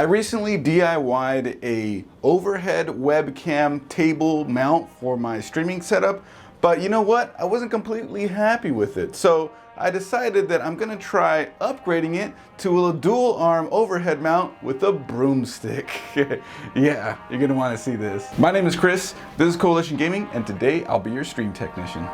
I recently DIY'd a overhead webcam table mount for my streaming setup, but you know what? I wasn't completely happy with it. So I decided that I'm gonna try upgrading it to a dual arm overhead mount with a broomstick. Yeah, you're gonna wanna see this. My name is Chris, this is Coalition Gaming, and today I'll be your stream technician.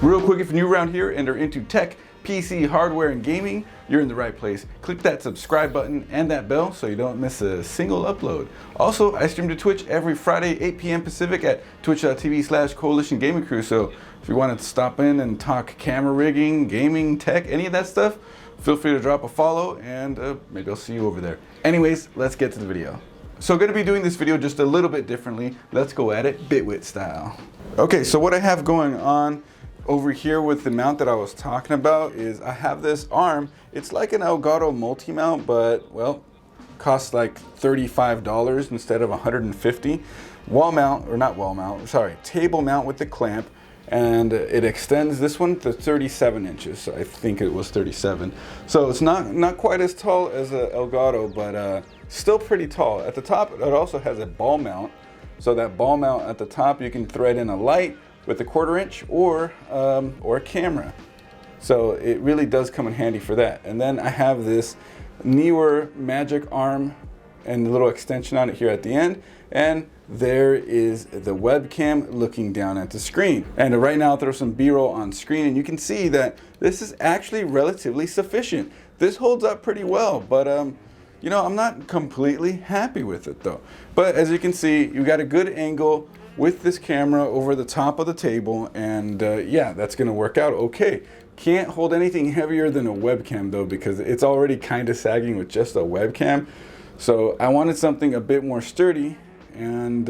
Real quick, if you're new around here and are into tech, PC, hardware, and gaming, you're in the right place. Click that subscribe button and that bell so you don't miss a single upload. Also, I stream to Twitch every Friday, 8 p.m. Pacific at twitch.tv/Coalition Gaming Crew. So if you wanted to stop in and talk camera rigging, gaming, tech, any of that stuff, feel free to drop a follow and maybe I'll see you over there. Anyways, let's get to the video. So I'm going to be doing this video just a little bit differently. Let's go at it Bitwit style. Okay, so what I have going on over here with the mount that I was talking about is I have this arm. It's like an Elgato multi-mount, but well, costs like $35 instead of $150. Wall mount, or not wall mount, sorry, table mount with the clamp, and it extends this one to 37 inches. So I think it was 37. So it's not quite as tall as a Elgato, but still pretty tall. At the top, it also has a ball mount. So that ball mount at the top, you can thread in a light with a 1/4 inch or a camera. So it really does come in handy for that. And then I have this newer magic arm and a little extension on it here at the end. And there is the webcam looking down at the screen. And right now I'll throw some B-roll on screen and you can see that this is actually relatively sufficient. This holds up pretty well, but you know, I'm not completely happy with it though. But as you can see, you got a good angle with this camera over the top of the table, and yeah, that's gonna work out okay. Can't hold anything heavier than a webcam though, because it's already kind of sagging with just a webcam. So I wanted something a bit more sturdy, and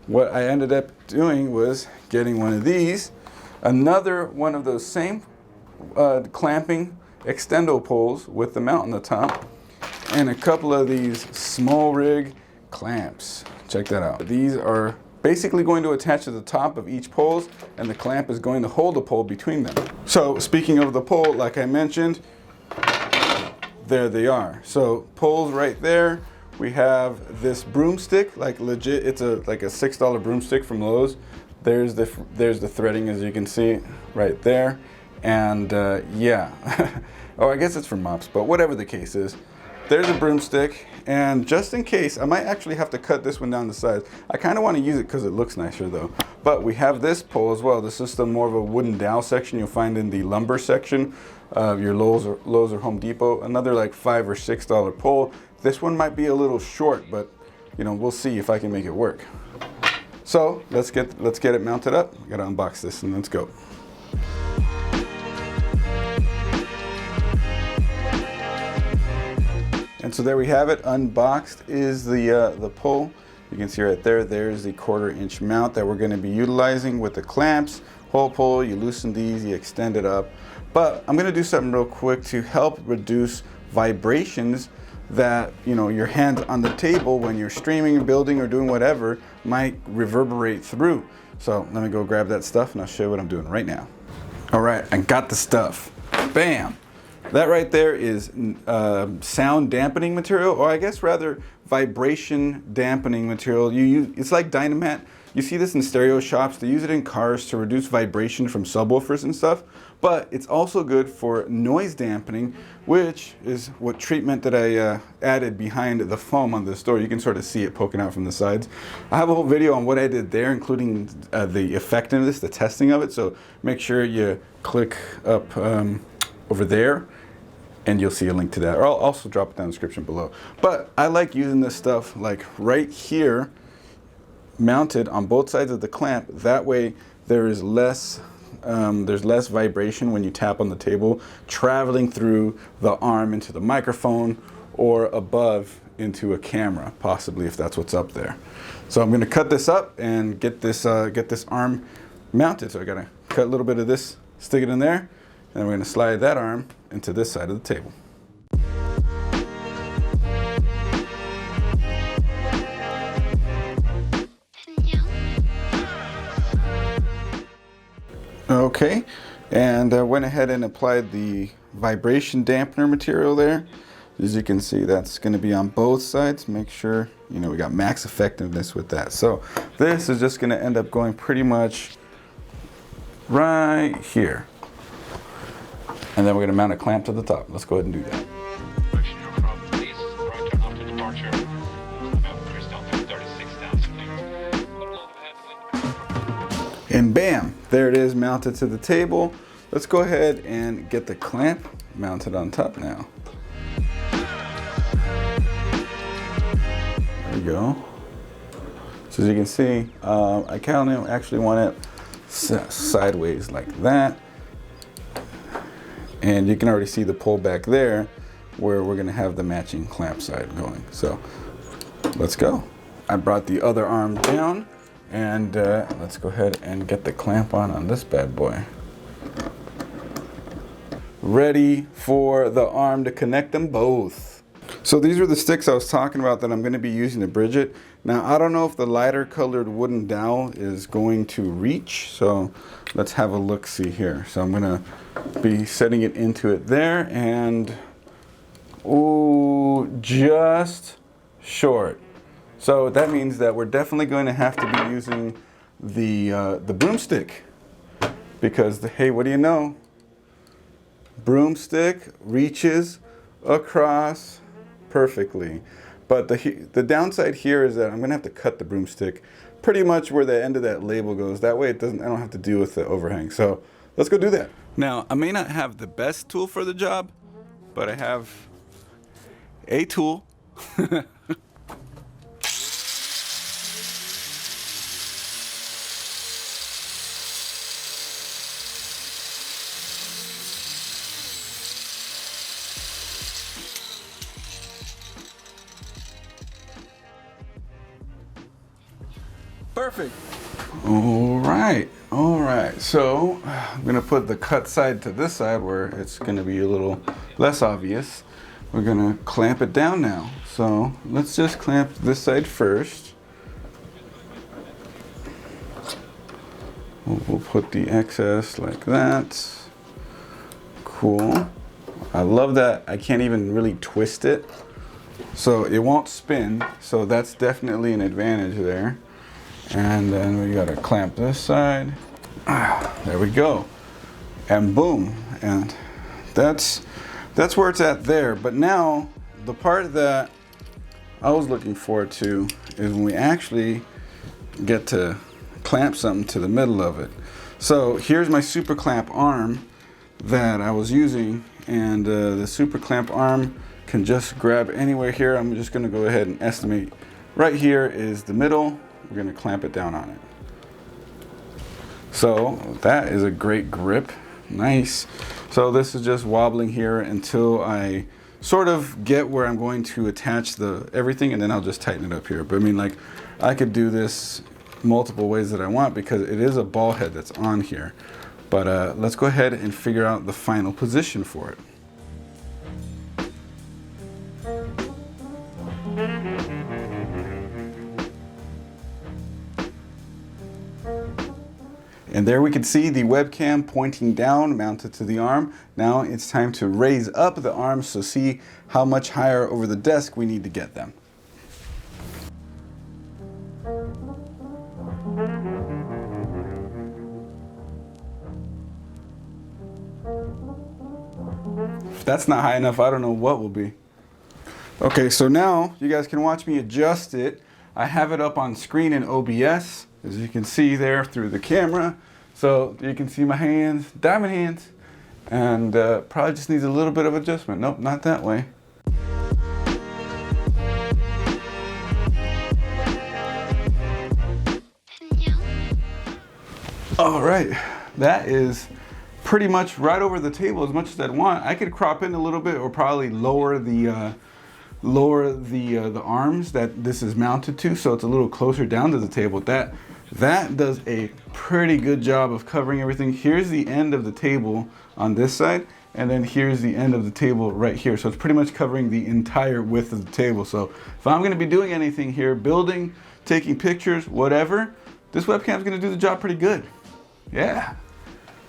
what I ended up doing was getting one of these, another one of those same clamping extendo poles with the mount on the top, and a couple of these small rig clamps. Check that out. These are basically going to attach to the top of each pole, and the clamp is going to hold the pole between them. So speaking of the pole, like I mentioned, there they are. So poles right there. We have this broomstick, like legit, it's like a $6 broomstick from Lowe's. There's the threading, as you can see right there. And yeah, oh, I guess it's for mops, but whatever the case is, there's a broomstick. And just in case, I might actually have to cut this one down the sides. I kind of want to use it because it looks nicer though. But we have this pole as well. This is the more of a wooden dowel section you'll find in the lumber section of your Lowe's or Home Depot. Another like $5 or $6 pole. This one might be a little short, but you know, we'll see if I can make it work. So let's get it mounted up. I gotta unbox this and let's go. And so there we have it. Unboxed is the pole. You can see right there, there's the 1/4 inch mount that we're going to be utilizing with the clamps. Whole pole, you loosen these, you extend it up. But I'm going to do something real quick to help reduce vibrations that, you know, your hand on the table when you're streaming, building, or doing whatever might reverberate through. So let me go grab that stuff and I'll show you what I'm doing right now. All right, I got the stuff. Bam! That right there is sound dampening material, or I guess rather vibration dampening material. It's like Dynamat. You see this in stereo shops. They use it in cars to reduce vibration from subwoofers and stuff. But it's also good for noise dampening, which is what treatment that I added behind the foam on this door. You can sort of see it poking out from the sides. I have a whole video on what I did there, including the effectiveness, the testing of it. So make sure you click up over there, and you'll see a link to that. Or I'll also drop it down in the description below. But I like using this stuff like right here, mounted on both sides of the clamp. That way there's less vibration when you tap on the table, traveling through the arm into the microphone or above into a camera, possibly, if that's what's up there. So I'm gonna cut this up and get this arm mounted. So I gotta cut a little bit of this, stick it in there, and we're gonna slide that arm into this side of the table. Okay, And I went ahead and applied the vibration dampener material there. As you can see, that's going to be on both sides. Make sure, you know, we got max effectiveness with that. So this is just going to end up going pretty much right here. And then we're going to mount a clamp to the top. Let's go ahead and do that. And bam, there it is, mounted to the table. Let's go ahead and get the clamp mounted on top now. There we go. So as you can see, I kind of actually want it sideways like that. And you can already see the pull back there where we're gonna have the matching clamp side going. So let's go. I brought the other arm down, and let's go ahead and get the clamp on this bad boy. Ready for the arm to connect them both. So these are the sticks I was talking about that I'm going to be using to bridge it. Now I don't know if the lighter colored wooden dowel is going to reach, so let's have a look see here. So I'm going to be setting it into it there, and ooh, just short. So that means that we're definitely going to have to be using the broomstick, because hey, what do you know? Broomstick reaches across perfectly. But the downside here is that I'm gonna have to cut the broomstick pretty much where the end of that label goes. That way I don't have to deal with the overhang. So let's go do that. Now, I may not have the best tool for the job, but I have a tool. Perfect. All right. So I'm gonna put the cut side to this side where it's gonna be a little less obvious. We're gonna clamp it down now. So let's just clamp this side first. We'll put the excess like that. Cool. I love that I can't even really twist it, so it won't spin. So that's definitely an advantage there. And then we gotta clamp this side. There we go. And boom. And that's where it's at there. But now the part that I was looking forward to is when we actually get to clamp something to the middle of it. So here's my super clamp arm that I was using, and the super clamp arm can just grab anywhere here. I'm just gonna go ahead and estimate right here is the middle. We're gonna clamp it down on it. So that is a great grip, nice. So this is just wobbling here until I sort of get where I'm going to attach everything, and then I'll just tighten it up here. But I mean, like, I could do this multiple ways that I want because it is a ball head that's on here. But let's go ahead and figure out the final position for it. And there we can see the webcam pointing down, mounted to the arm. Now it's time to raise up the arms, so see how much higher over the desk we need to get them. If that's not high enough, I don't know what will be. Okay, so now you guys can watch me adjust it. I have it up on screen in OBS, as you can see there through the camera. So you can see my hands, diamond hands, and probably just needs a little bit of adjustment. Nope, not that way. All right, that is pretty much right over the table as much as I'd want. I could crop in a little bit, or probably lower the arms that this is mounted to, so it's a little closer down to the table. That does a pretty good job of covering everything. Here's the end of the table on this side, and then here's the end of the table right here. So it's pretty much covering the entire width of the table. So if I'm gonna be doing anything here, building, taking pictures, whatever, this webcam's gonna do the job pretty good. Yeah.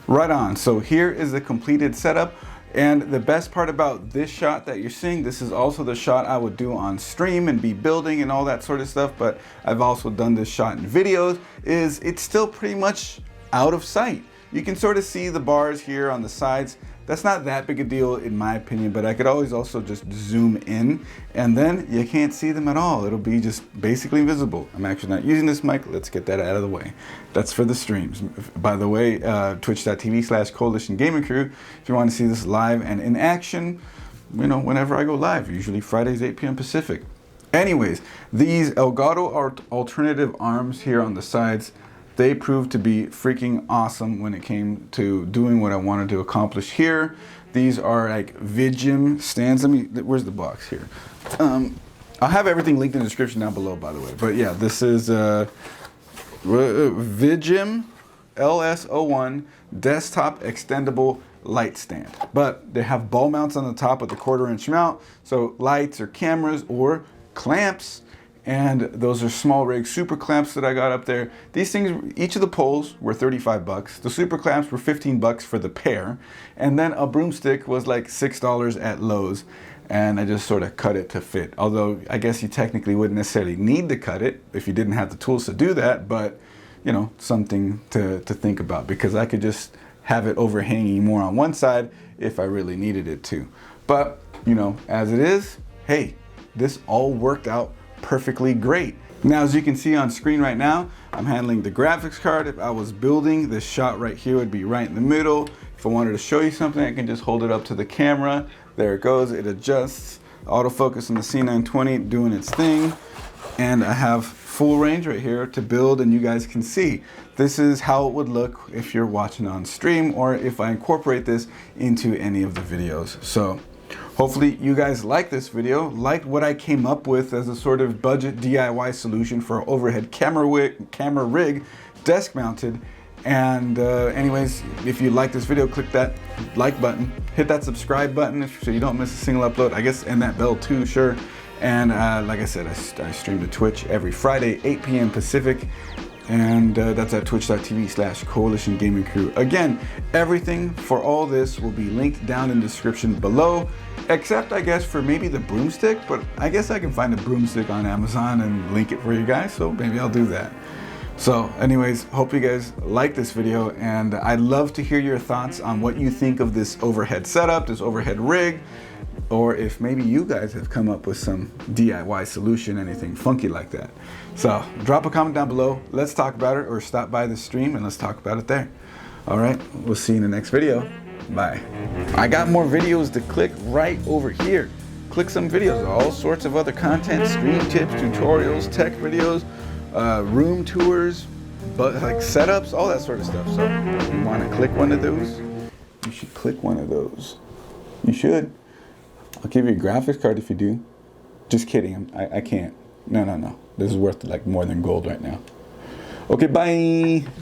Right on. So here is the completed setup. And the best part about this shot that you're seeing, this is also the shot I would do on stream and be building and all that sort of stuff, but I've also done this shot in videos, is it's still pretty much out of sight. You can sort of see the bars here on the sides. That's not that big a deal in my opinion, but I could always also just zoom in and then you can't see them at all. It'll be just basically invisible. I'm actually not using this mic. Let's get that out of the way. That's for the streams. By the way, twitch.tv/Coalition Gaming Crew. If you want to see this live and in action, you know, whenever I go live, usually Fridays, 8 p.m. Pacific. Anyways, these Elgato alternative arms here on the sides, they proved to be freaking awesome when it came to doing what I wanted to accomplish here. These are like Vidgem stands. Where's the box here? I'll have everything linked in the description down below, by the way. But yeah, this is Vidgem LS01 desktop extendable light stand. But they have ball mounts on the top with a 1/4-inch mount. So lights or cameras or clamps. And those are small rig super clamps that I got up there. These things, each of the poles were 35 bucks. The super clamps were 15 bucks for the pair. And then a broomstick was like $6 at Lowe's. And I just sort of cut it to fit. Although I guess you technically wouldn't necessarily need to cut it if you didn't have the tools to do that. But, you know, something to think about, because I could just have it overhanging more on one side if I really needed it to. But, you know, as it is, hey, this all worked out perfectly great. Now, as you can see on screen right now, I'm handling the graphics card. If I was building, this shot right here would be right in the middle. If I wanted to show you something, I can just hold it up to the camera. There it goes, it adjusts. Autofocus on the C920 doing its thing. And I have full range right here to build, and you guys can see. This is how it would look if you're watching on stream or if I incorporate this into any of the videos. So hopefully you guys like this video, liked what I came up with as a sort of budget DIY solution for overhead camera rig, desk mounted. And anyways, if you like this video, click that like button, hit that subscribe button so you don't miss a single upload, I guess, and that bell too, sure. And like I said, I stream to Twitch every Friday, 8 p.m. Pacific. And that's at twitch.tv/Coalition Gaming Crew. Again, everything for all this will be linked down in the description below, except I guess for maybe the broomstick, but I guess I can find a broomstick on Amazon and link it for you guys, so maybe I'll do that. So anyways, hope you guys like this video, and I'd love to hear your thoughts on what you think of this overhead setup, this overhead rig, or if maybe you guys have come up with some DIY solution, anything funky like that. So drop a comment down below, let's talk about it, or stop by the stream and let's talk about it there. All right, we'll see you in the next video. Bye. I got more videos to click right over here. Click some videos, all sorts of other content, stream tips, tutorials, tech videos, room tours, but like setups, all that sort of stuff. So if you want to click one of those, you should click one of those. You should. I'll give you a graphics card if you do. Just kidding, I can't. No. This is worth like more than gold right now. Okay, bye.